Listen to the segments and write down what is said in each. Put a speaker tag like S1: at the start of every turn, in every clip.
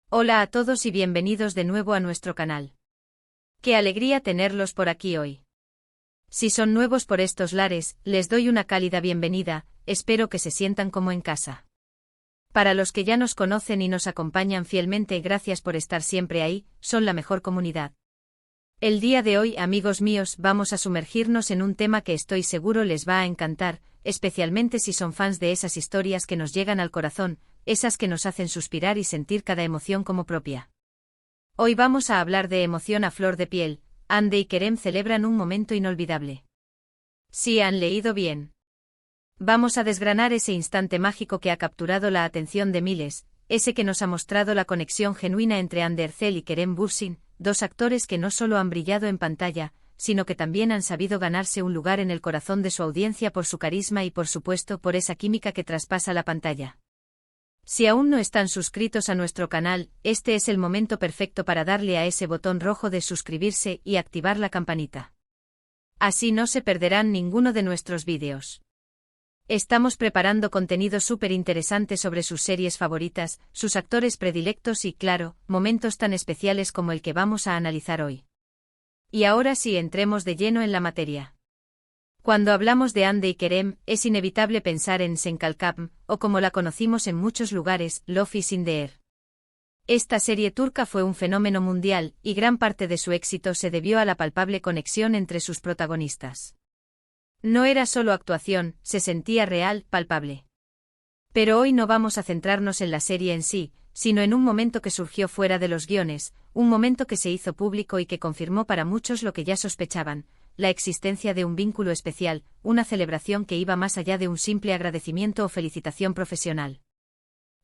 S1: Hola a todos y bienvenidos de nuevo a nuestro canal. Qué alegría tenerlos por aquí hoy. Si son nuevos por estos lares, les doy una cálida bienvenida, espero que se sientan como en casa. Para los que ya nos conocen y nos acompañan fielmente, gracias por estar siempre ahí, son la mejor comunidad. El día de hoy, amigos míos, vamos a sumergirnos en un tema que estoy seguro les va a encantar, especialmente si son fans de esas historias que nos llegan al corazón, esas que nos hacen suspirar y sentir cada emoción como propia. Hoy vamos a hablar de emoción a flor de piel. Hande y Kerem celebran un momento inolvidable. Sí, han leído bien. Vamos a desgranar ese instante mágico que ha capturado la atención de miles, ese que nos ha mostrado la conexión genuina entre Hande Erçel y Kerem Bürsin, dos actores que no solo han brillado en pantalla, sino que también han sabido ganarse un lugar en el corazón de su audiencia por su carisma y por supuesto por esa química que traspasa la pantalla. Si aún no están suscritos a nuestro canal, este es el momento perfecto para darle a ese botón rojo de suscribirse y activar la campanita. Así no se perderán ninguno de nuestros vídeos. Estamos preparando contenido súper interesante sobre sus series favoritas, sus actores predilectos y, claro, momentos tan especiales como el que vamos a analizar hoy. Y ahora sí, entremos de lleno en la materia. Cuando hablamos de Hande y Kerem, es inevitable pensar en Sen Kalkapm, o como la conocimos en muchos lugares, Love is in the Air. Esta serie turca fue un fenómeno mundial, y gran parte de su éxito se debió a la palpable conexión entre sus protagonistas. No era solo actuación, se sentía real, palpable. Pero hoy no vamos a centrarnos en la serie en sí, sino en un momento que surgió fuera de los guiones, un momento que se hizo público y que confirmó para muchos lo que ya sospechaban, la existencia de un vínculo especial, una celebración que iba más allá de un simple agradecimiento o felicitación profesional.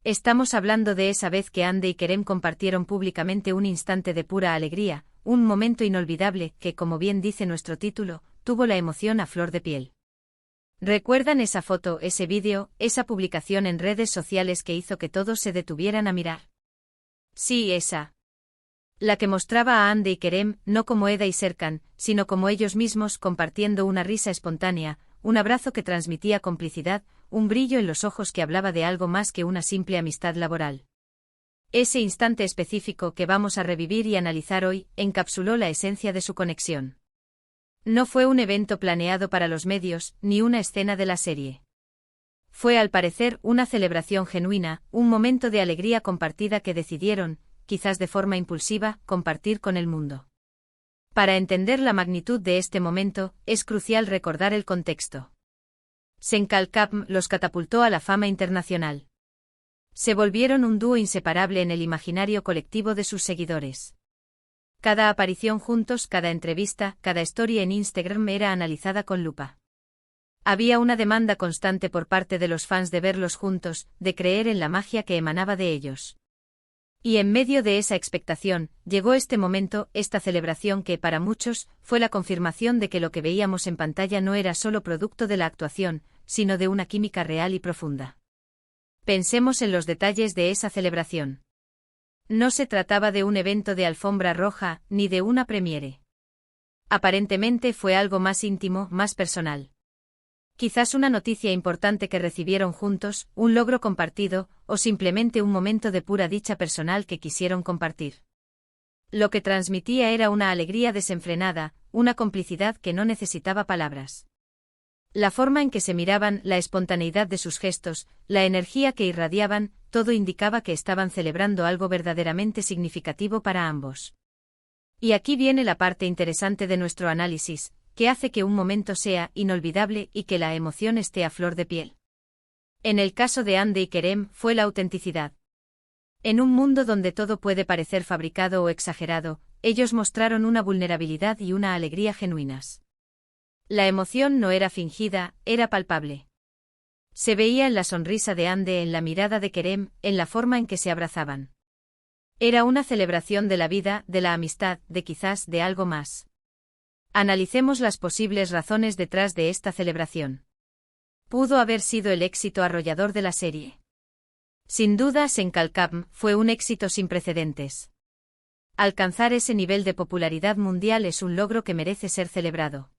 S1: Estamos hablando de esa vez que Hande y Kerem compartieron públicamente un instante de pura alegría, un momento inolvidable que, como bien dice nuestro título, tuvo la emoción a flor de piel. ¿Recuerdan esa foto, ese vídeo, esa publicación en redes sociales que hizo que todos se detuvieran a mirar? Sí, esa. La que mostraba a Hande y Kerem, no como Eda y Serkan, sino como ellos mismos compartiendo una risa espontánea, un abrazo que transmitía complicidad, un brillo en los ojos que hablaba de algo más que una simple amistad laboral. Ese instante específico que vamos a revivir y analizar hoy, encapsuló la esencia de su conexión. No fue un evento planeado para los medios, ni una escena de la serie. Fue al parecer una celebración genuina, un momento de alegría compartida que decidieron, quizás de forma impulsiva, compartir con el mundo. Para entender la magnitud de este momento, es crucial recordar el contexto. Sen Kalkapm los catapultó a la fama internacional. Se volvieron un dúo inseparable en el imaginario colectivo de sus seguidores. Cada aparición juntos, cada entrevista, cada historia en Instagram era analizada con lupa. Había una demanda constante por parte de los fans de verlos juntos, de creer en la magia que emanaba de ellos. Y en medio de esa expectación, llegó este momento, esta celebración que, para muchos, fue la confirmación de que lo que veíamos en pantalla no era solo producto de la actuación, sino de una química real y profunda. Pensemos en los detalles de esa celebración. No se trataba de un evento de alfombra roja, ni de una premiere. Aparentemente fue algo más íntimo, más personal. Quizás una noticia importante que recibieron juntos, un logro compartido, o simplemente un momento de pura dicha personal que quisieron compartir. Lo que transmitía era una alegría desenfrenada, una complicidad que no necesitaba palabras. La forma en que se miraban, la espontaneidad de sus gestos, la energía que irradiaban, todo indicaba que estaban celebrando algo verdaderamente significativo para ambos. Y aquí viene la parte interesante de nuestro análisis, que hace que un momento sea inolvidable y que la emoción esté a flor de piel. En el caso de Hande y Kerem, fue la autenticidad. En un mundo donde todo puede parecer fabricado o exagerado, ellos mostraron una vulnerabilidad y una alegría genuinas. La emoción no era fingida, era palpable. Se veía en la sonrisa de Hande, en la mirada de Kerem, en la forma en que se abrazaban. Era una celebración de la vida, de la amistad, de quizás de algo más. Analicemos las posibles razones detrás de esta celebración. Pudo haber sido el éxito arrollador de la serie. Sin duda, Sen Kalkapm fue un éxito sin precedentes. Alcanzar ese nivel de popularidad mundial es un logro que merece ser celebrado.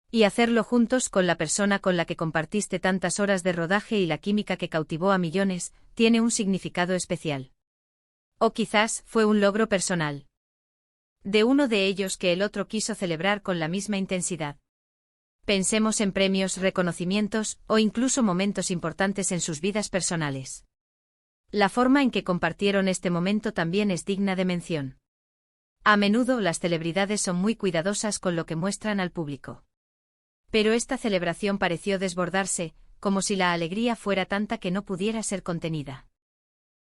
S1: Y hacerlo juntos con la persona con la que compartiste tantas horas de rodaje y la química que cautivó a millones, tiene un significado especial. O quizás fue un logro personal de uno de ellos que el otro quiso celebrar con la misma intensidad. Pensemos en premios, reconocimientos o incluso momentos importantes en sus vidas personales. La forma en que compartieron este momento también es digna de mención. A menudo las celebridades son muy cuidadosas con lo que muestran al público. Pero esta celebración pareció desbordarse, como si la alegría fuera tanta que no pudiera ser contenida.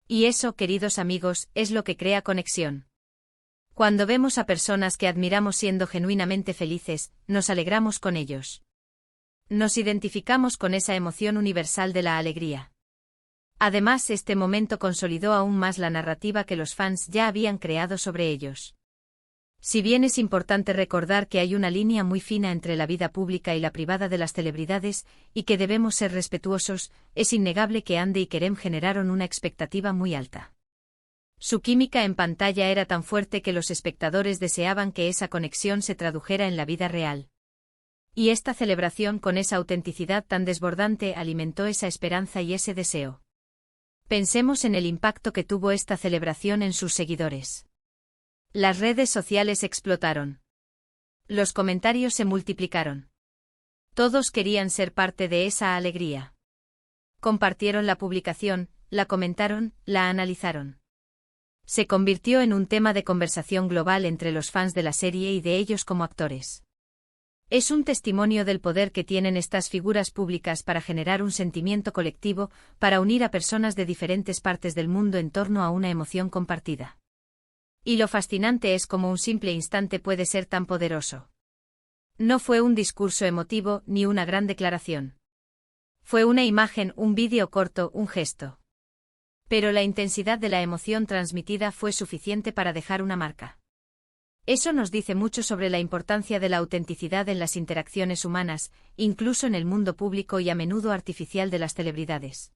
S1: Y eso, queridos amigos, es lo que crea conexión. Cuando vemos a personas que admiramos siendo genuinamente felices, nos alegramos con ellos. Nos identificamos con esa emoción universal de la alegría. Además, este momento consolidó aún más la narrativa que los fans ya habían creado sobre ellos. Si bien es importante recordar que hay una línea muy fina entre la vida pública y la privada de las celebridades, y que debemos ser respetuosos, es innegable que Andy y Kerem generaron una expectativa muy alta. Su química en pantalla era tan fuerte que los espectadores deseaban que esa conexión se tradujera en la vida real. Y esta celebración con esa autenticidad tan desbordante alimentó esa esperanza y ese deseo. Pensemos en el impacto que tuvo esta celebración en sus seguidores. Las redes sociales explotaron. Los comentarios se multiplicaron. Todos querían ser parte de esa alegría. Compartieron la publicación, la comentaron, la analizaron. Se convirtió en un tema de conversación global entre los fans de la serie y de ellos como actores. Es un testimonio del poder que tienen estas figuras públicas para generar un sentimiento colectivo, para unir a personas de diferentes partes del mundo en torno a una emoción compartida. Y lo fascinante es cómo un simple instante puede ser tan poderoso. No fue un discurso emotivo ni una gran declaración. Fue una imagen, un vídeo corto, un gesto. Pero la intensidad de la emoción transmitida fue suficiente para dejar una marca. Eso nos dice mucho sobre la importancia de la autenticidad en las interacciones humanas, incluso en el mundo público y a menudo artificial de las celebridades.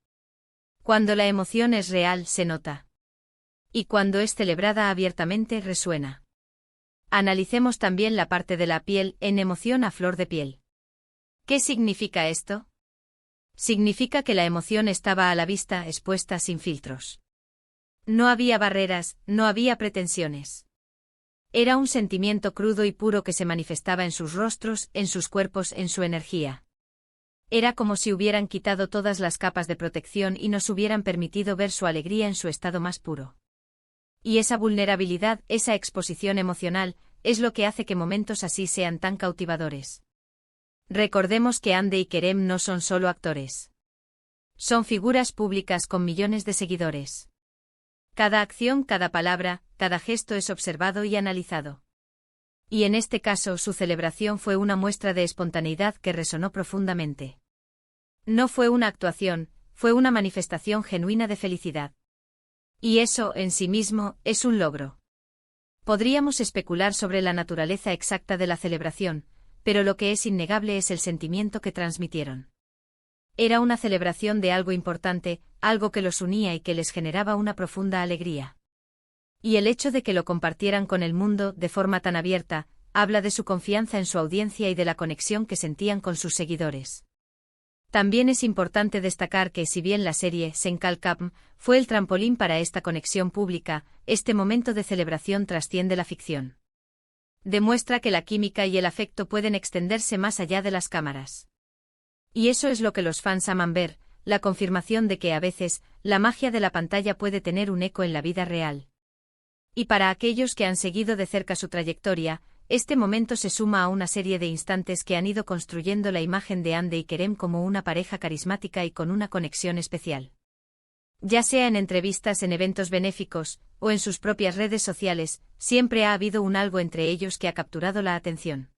S1: Cuando la emoción es real, se nota. Y cuando es celebrada abiertamente, resuena. Analicemos también la parte de la piel, en emoción a flor de piel. ¿Qué significa esto? Significa que la emoción estaba a la vista, expuesta sin filtros. No había barreras, no había pretensiones. Era un sentimiento crudo y puro que se manifestaba en sus rostros, en sus cuerpos, en su energía. Era como si hubieran quitado todas las capas de protección y nos hubieran permitido ver su alegría en su estado más puro. Y esa vulnerabilidad, esa exposición emocional, es lo que hace que momentos así sean tan cautivadores. Recordemos que Andy y Kerem no son solo actores. Son figuras públicas con millones de seguidores. Cada acción, cada palabra, cada gesto es observado y analizado. Y en este caso su celebración fue una muestra de espontaneidad que resonó profundamente. No fue una actuación, fue una manifestación genuina de felicidad. Y eso, en sí mismo, es un logro. Podríamos especular sobre la naturaleza exacta de la celebración, pero lo que es innegable es el sentimiento que transmitieron. Era una celebración de algo importante, algo que los unía y que les generaba una profunda alegría. Y el hecho de que lo compartieran con el mundo de forma tan abierta, habla de su confianza en su audiencia y de la conexión que sentían con sus seguidores. También es importante destacar que si bien la serie Senkalkam fue el trampolín para esta conexión pública, este momento de celebración trasciende la ficción. Demuestra que la química y el afecto pueden extenderse más allá de las cámaras. Y eso es lo que los fans aman ver, la confirmación de que a veces, la magia de la pantalla puede tener un eco en la vida real. Y para aquellos que han seguido de cerca su trayectoria, este momento se suma a una serie de instantes que han ido construyendo la imagen de Andy y Kerem como una pareja carismática y con una conexión especial. Ya sea en entrevistas en eventos benéficos, o en sus propias redes sociales, siempre ha habido un algo entre ellos que ha capturado la atención.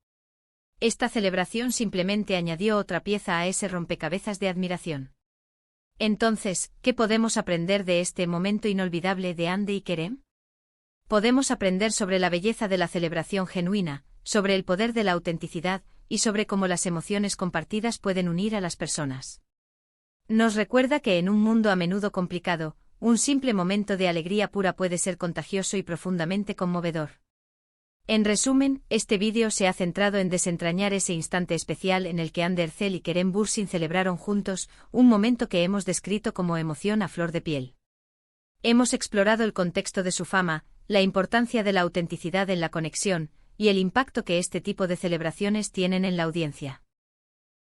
S1: Esta celebración simplemente añadió otra pieza a ese rompecabezas de admiración. Entonces, ¿qué podemos aprender de este momento inolvidable de Andy y Kerem? Podemos aprender sobre la belleza de la celebración genuina, sobre el poder de la autenticidad, y sobre cómo las emociones compartidas pueden unir a las personas. Nos recuerda que en un mundo a menudo complicado, un simple momento de alegría pura puede ser contagioso y profundamente conmovedor. En resumen, este vídeo se ha centrado en desentrañar ese instante especial en el que Ander Erzel y Kerem Bürsin celebraron juntos, un momento que hemos descrito como emoción a flor de piel. Hemos explorado el contexto de su fama, la importancia de la autenticidad en la conexión, y el impacto que este tipo de celebraciones tienen en la audiencia.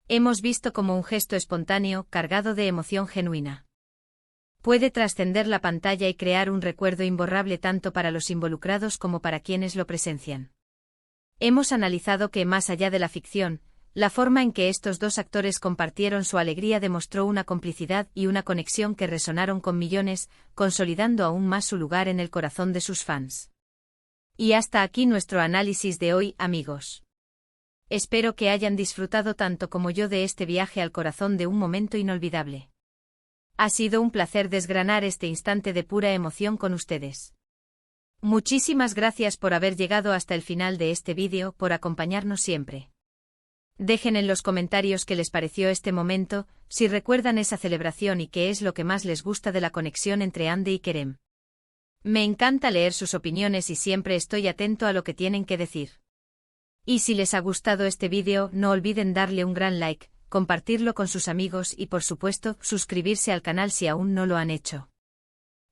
S1: Hemos visto cómo un gesto espontáneo, cargado de emoción genuina, puede trascender la pantalla y crear un recuerdo imborrable tanto para los involucrados como para quienes lo presencian. Hemos analizado que, más allá de la ficción, la forma en que estos dos actores compartieron su alegría demostró una complicidad y una conexión que resonaron con millones, consolidando aún más su lugar en el corazón de sus fans. Y hasta aquí nuestro análisis de hoy, amigos. Espero que hayan disfrutado tanto como yo de este viaje al corazón de un momento inolvidable. Ha sido un placer desgranar este instante de pura emoción con ustedes. Muchísimas gracias por haber llegado hasta el final de este vídeo, por acompañarnos siempre. Dejen en los comentarios qué les pareció este momento, si recuerdan esa celebración y qué es lo que más les gusta de la conexión entre Andy y Kerem. Me encanta leer sus opiniones y siempre estoy atento a lo que tienen que decir. Y si les ha gustado este vídeo, no olviden darle un gran like, compartirlo con sus amigos y por supuesto, suscribirse al canal si aún no lo han hecho.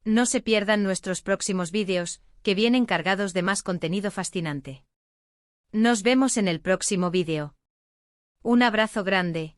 S1: No se pierdan nuestros próximos vídeos, que vienen cargados de más contenido fascinante. Nos vemos en el próximo vídeo. Un abrazo grande.